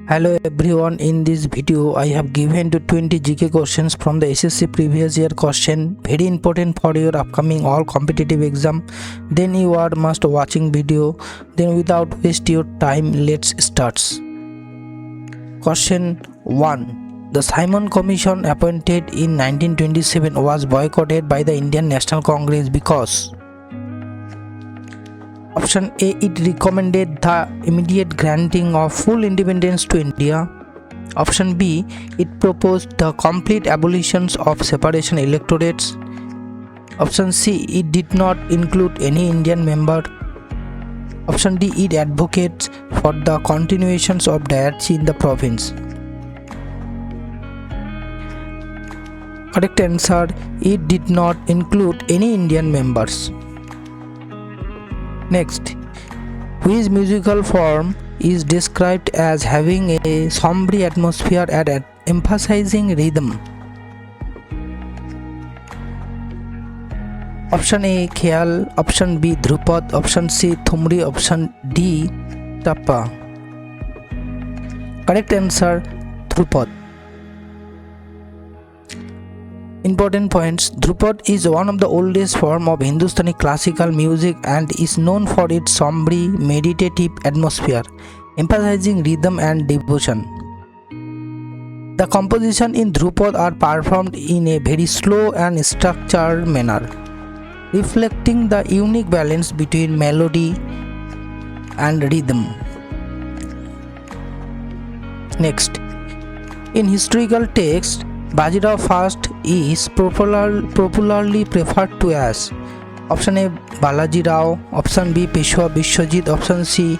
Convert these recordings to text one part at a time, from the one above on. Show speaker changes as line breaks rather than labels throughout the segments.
Hello everyone, in this video I have given to 20 GK questions from the SSC previous year question, very important for your upcoming all competitive exam. Then you are must watching video. Then without waste your time, let's start. Question 1. The Simon Commission appointed in 1927 was boycotted by the Indian National Congress because Option A. It recommended the immediate granting of full independence to India. Option B. It proposed the complete abolition of separation electorates. Option C. It did not include any Indian member. Option D. It advocates for the continuations of diarchy in the province. Correct answer: it did not include any Indian members. Next, which musical form is described as having a sombre atmosphere and emphasizing rhythm? Option A. Khyal. Option B. Dhrupad. Option C. Thumri. Option D. Tappa. Correct answer: Dhrupad. Important points. Dhrupad is one of the oldest form of Hindustani classical music and is known for its sombre, meditative atmosphere, emphasizing rhythm and devotion. The compositions in Dhrupad are performed in a very slow and structured manner, reflecting the unique balance between melody and rhythm. Next, in historical texts, Bajirao I is popularly referred to as Option A. Balaji Rao. Option B. Peshwa Biswajit. Option C.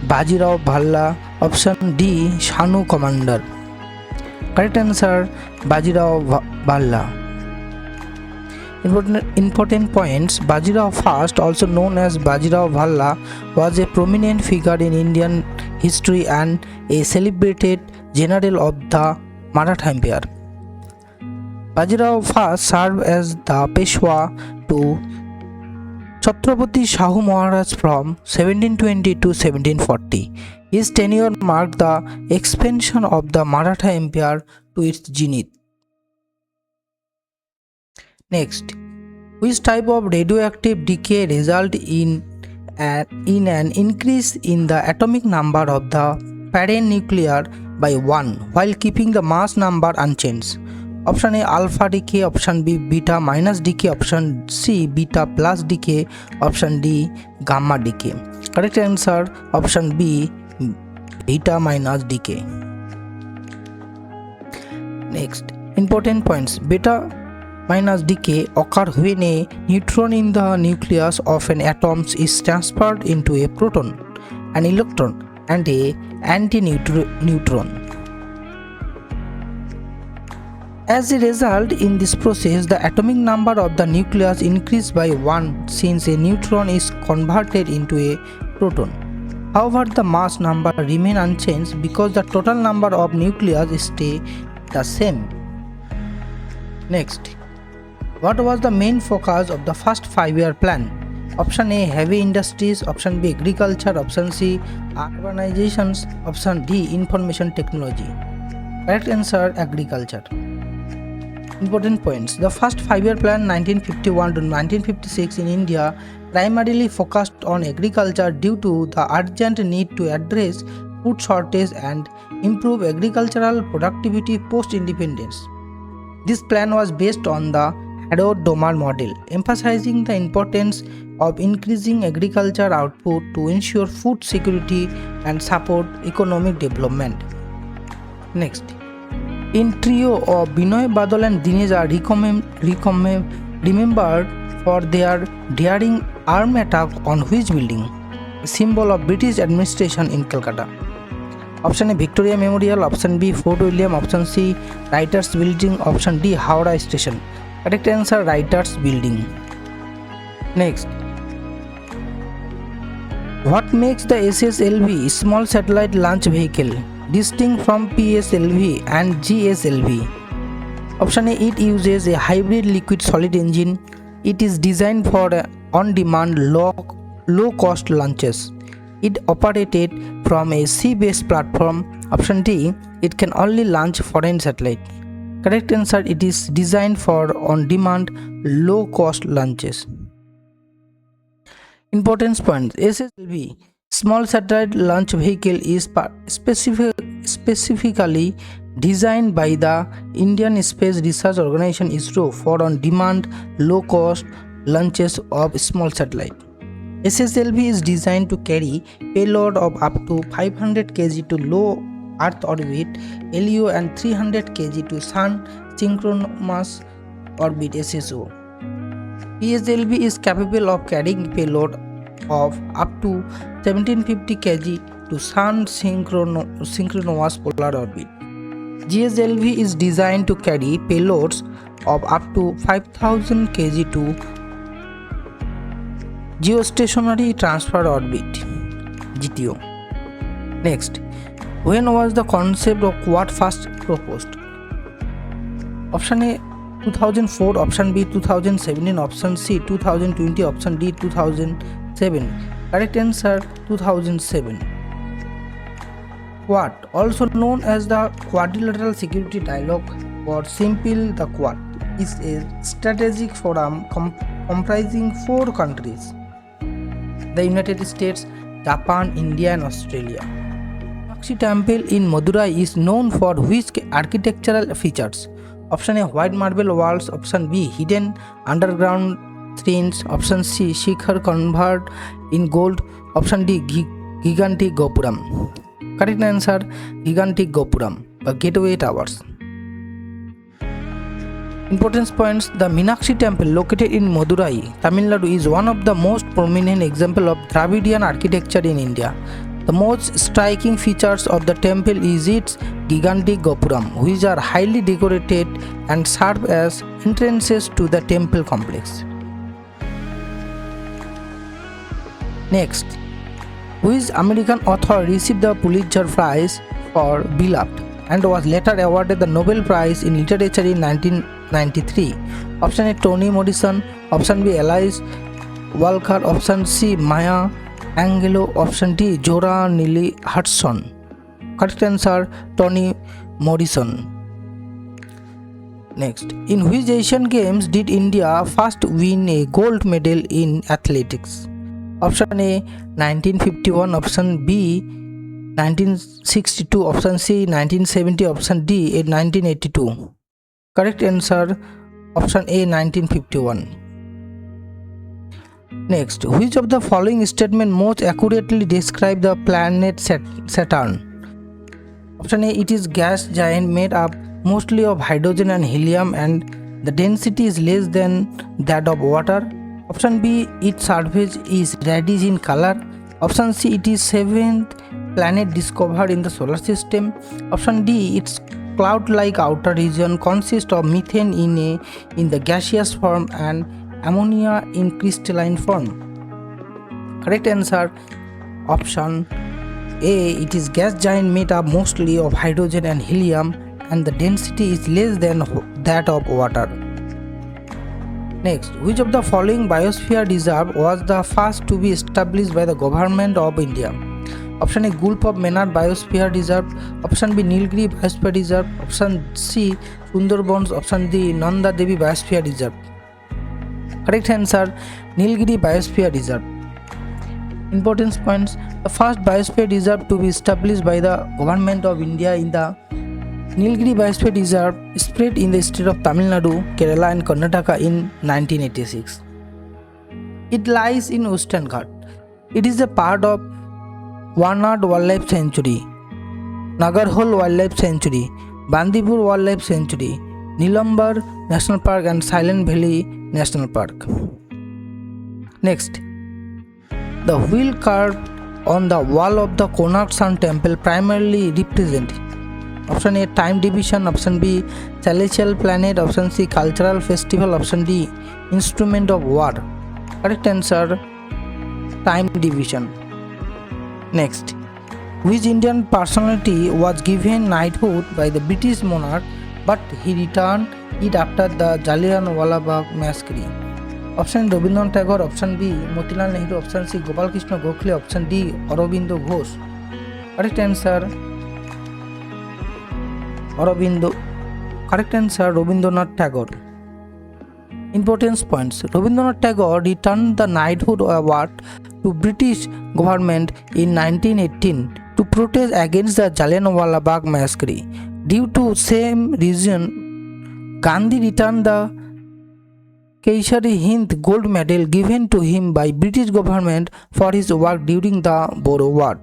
Bajirao Bhalla. Option D. Shanu Commander. Correct answer: Bajirao Bhalla. Important points. Bajirao I, also known as Bajirao Bhalla, was a prominent figure in Indian history and a celebrated general of the Maratha Empire. Bajirao I served as the Peshwa to Chhatrapati Shahu Maharaj from 1720 to 1740. His tenure marked the expansion of the Maratha Empire to its zenith. Next, which type of radioactive decay result in an increase in the atomic number of the parent nucleus by 1 while keeping the mass number unchanged? Option A. Alpha decay. Option B. Beta minus decay. Option C. Beta plus decay. Option D. Gamma decay. Correct answer: Option B. Beta minus decay. Next, important points. Beta minus decay occurs when a neutron in the nucleus of an atom is transferred into a proton, an electron, and a anti-neutron. As a result, in this process, the atomic number of the nucleus increases by 1 since a neutron is converted into a proton. However, the mass number remains unchanged because the total number of nucleus stay the same. Next, what was the main focus of the first 5-year plan? Option A. Heavy industries. Option B. Agriculture. Option C. Urbanizations. Option D. Information technology. Correct answer: Agriculture. Important points. The first 5-year plan 1951 to 1956 in India primarily focused on agriculture due to the urgent need to address food shortage and improve agricultural productivity post-independence. This plan was based on the Hadot-Domar model, emphasizing the importance of increasing agriculture output to ensure food security and support economic development. Next, in trio of Binoy, Badal and Dinesh are remembered for their daring armed attack on which building? A symbol of British administration in Calcutta. Option A. Victoria Memorial. Option B. Fort William. Option C. Writers Building. Option D. Howrah Station. Correct answer: Writers Building. Next, what makes the SSLV small satellite launch vehicle distinct from PSLV and GSLV? Option A. It uses a hybrid liquid solid engine. It is designed for on-demand low-cost launches. It operated from a sea-based platform. Option D, it can only launch foreign satellite. Correct answer, it is designed for on-demand, low-cost launches. Importance points. SSLV, Small Satellite Launch Vehicle, is specifically designed by the Indian Space Research Organization ISRO for on-demand, low-cost launches of small satellite. SSLV is designed to carry payload of up to 500 kg to low Earth orbit (LEO) and 300 kg to Sun synchronous orbit (SSO). PSLV is capable of carrying payload of up to 1750 kg to Sun synchronous polar orbit. GSLV is designed to carry payloads of up to 5000 kg to geostationary transfer orbit (GTO). Next, when was the concept of quad first proposed? Option A, 2004, option B, 2017, option C, 2020, option D, 2007. Correct answer, 2007. Quad, also known as the Quadrilateral Security Dialogue or simply the Quad, is a strategic forum comprising 4 countries: the United States, Japan, India and Australia. Meenakshi Temple in Madurai is known for which architectural features? Option A, white marble walls. Option B, hidden underground shrines. Option C, Shikhar converted in gold. Option D, gigantic Gopuram. Correct answer, gigantic Gopuram, the gateway towers. Importance points. The Meenakshi Temple located in Madurai, Tamil Nadu is one of the most prominent examples of Dravidian architecture in India. The most striking features of the temple is its gigantic Gopuram, which are highly decorated and serve as entrances to the temple complex. Next, which American author received the Pulitzer Prize for Beloved and was later awarded the Nobel Prize in Literature in 1993? Option A, Toni Morrison. Option B, Alice Walker. Option C, Maya Angelou. Option D, Zora Neale Hudson. Correct answer, Toni Morrison. Next, in which Asian Games did India first win a gold medal in athletics? Option A, 1951. Option B, 1962. Option C, 1970. Option D, 1982. Correct answer, option A, 1951. Next, which of the following statement most accurately describe the planet Saturn? Option A, it is gas giant made up mostly of hydrogen and helium and the density is less than that of water. Option B, its surface is reddish in color. Option C, it is 7th planet discovered in the solar system. Option D, its cloud-like outer region consists of methane in the gaseous form and ammonia in crystalline form. Correct answer, option A, it is gas giant made up mostly of hydrogen and helium and the density is less than that of water. Next, which of the following biosphere reserve was the first to be established by the government of India? Option A, Gulf of Mannar Biosphere Reserve. Option B, Nilgiri Biosphere Reserve. Option C, Sundarbans. Option D, Nanda Devi Biosphere Reserve. Correct answer, Nilgiri Biosphere Reserve. Importance points. The first biosphere reserve to be established by the government of India in the Nilgiri Biosphere Reserve spread in the state of Tamil Nadu, Kerala and Karnataka in 1986. It lies in Western Ghat. It is a part of Warnad Wildlife Sanctuary, Nagarhole Wildlife Sanctuary, Bandipur Wildlife Sanctuary, Nilambar National Park and Silent Valley National Park. Next, the wheel carved on the wall of the Konark Sun Temple primarily represent option A, time division. Option B, celestial planet. Option C, cultural festival. Option D, instrument of war. Correct answer, time division. Next, which Indian personality was given knighthood by the British monarch but he returned it after the Jallianwala Bagh massacre? Option A, Rabindranath Tagore. Option B, Motilal Nehru. Option C, Gopal Krishna Gokhale. Option D, Aurobindo Ghosh. Correct answer Aurobindo. Correct answer Rabindranath Tagore. Importance points. Rabindranath Tagore returned the knighthood award to British government in 1918 to protest against the Jallianwala Bagh massacre. Due to same reason, Gandhi returned the Kaishari-Hind gold medal given to him by British government for his work during the Boer War.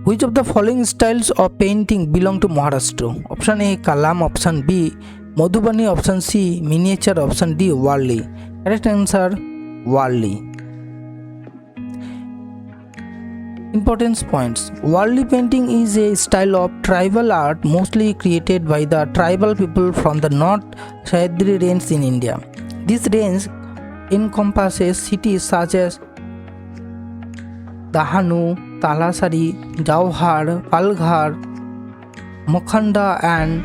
Which of the following styles of painting belong to Maharashtra? Option A Kalam, option B Madhubani, option C miniature, option D Warli. Correct answer Warli. Importance points. Warli painting is a style of tribal art mostly created by the tribal people from the North Sahyadri range in India. This range encompasses cities such as Dahanu, Talasari, Jauhar, Palghar, Mokhanda and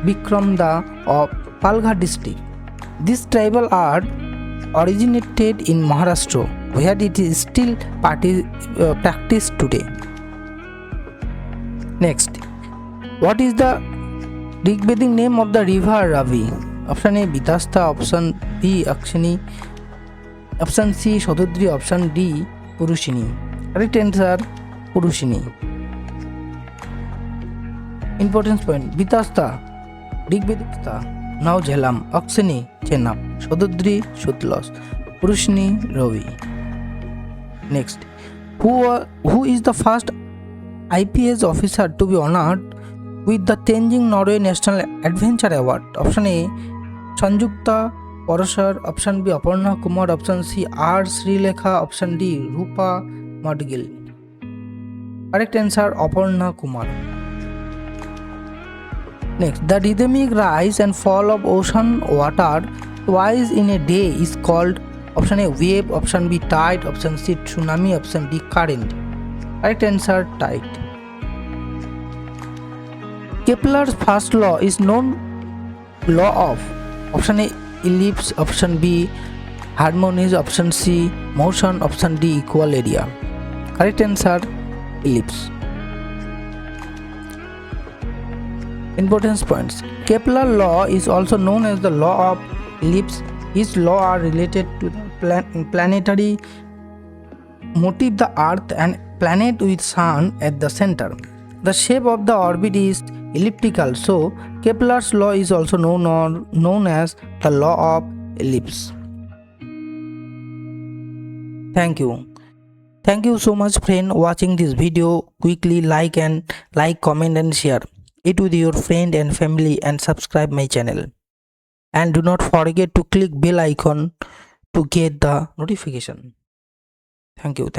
Bikramda of Palghar district. This tribal art originated in Maharashtra, where it is still practiced today. Next, what is the Rigvedic name of the river Ravi? Option A Vitasta, option B Akshini, option C Shododri, option D Purushini. Correct answer Purushini. Importance point. Vitasta Rigvedic now Jhelam, Akshini Chenap, Shododri Shutlos, Purushini Ravi. Next, who is the first IPS officer to be honored with the Tenzing Norway National Adventure Award? Option A Sanjukta Parashar, option B Aparna Kumar, option C R Srilekha, option D Rupa Madgil. Correct answer Aparna Kumar. Next, the rhythmic rise and fall of ocean water twice in a day is called option A wave, option B tide, option C tsunami, option D current. Correct answer tide. Kepler's first law is known law of option A ellipse, option B harmonies, option C motion, option D equal area. Correct answer ellipse. Importance points. Kepler law is also known as the law of ellipse. Its law are related to the planetary motive, the earth and planet with sun at the center. The shape of the orbit is elliptical, so Kepler's law is also known as the law of ellipse. Thank you. Thank you so much friend watching this video. Quickly like, comment and share it with your friend and family and subscribe my channel. And do not forget to click bell icon to get the notification. Thank you.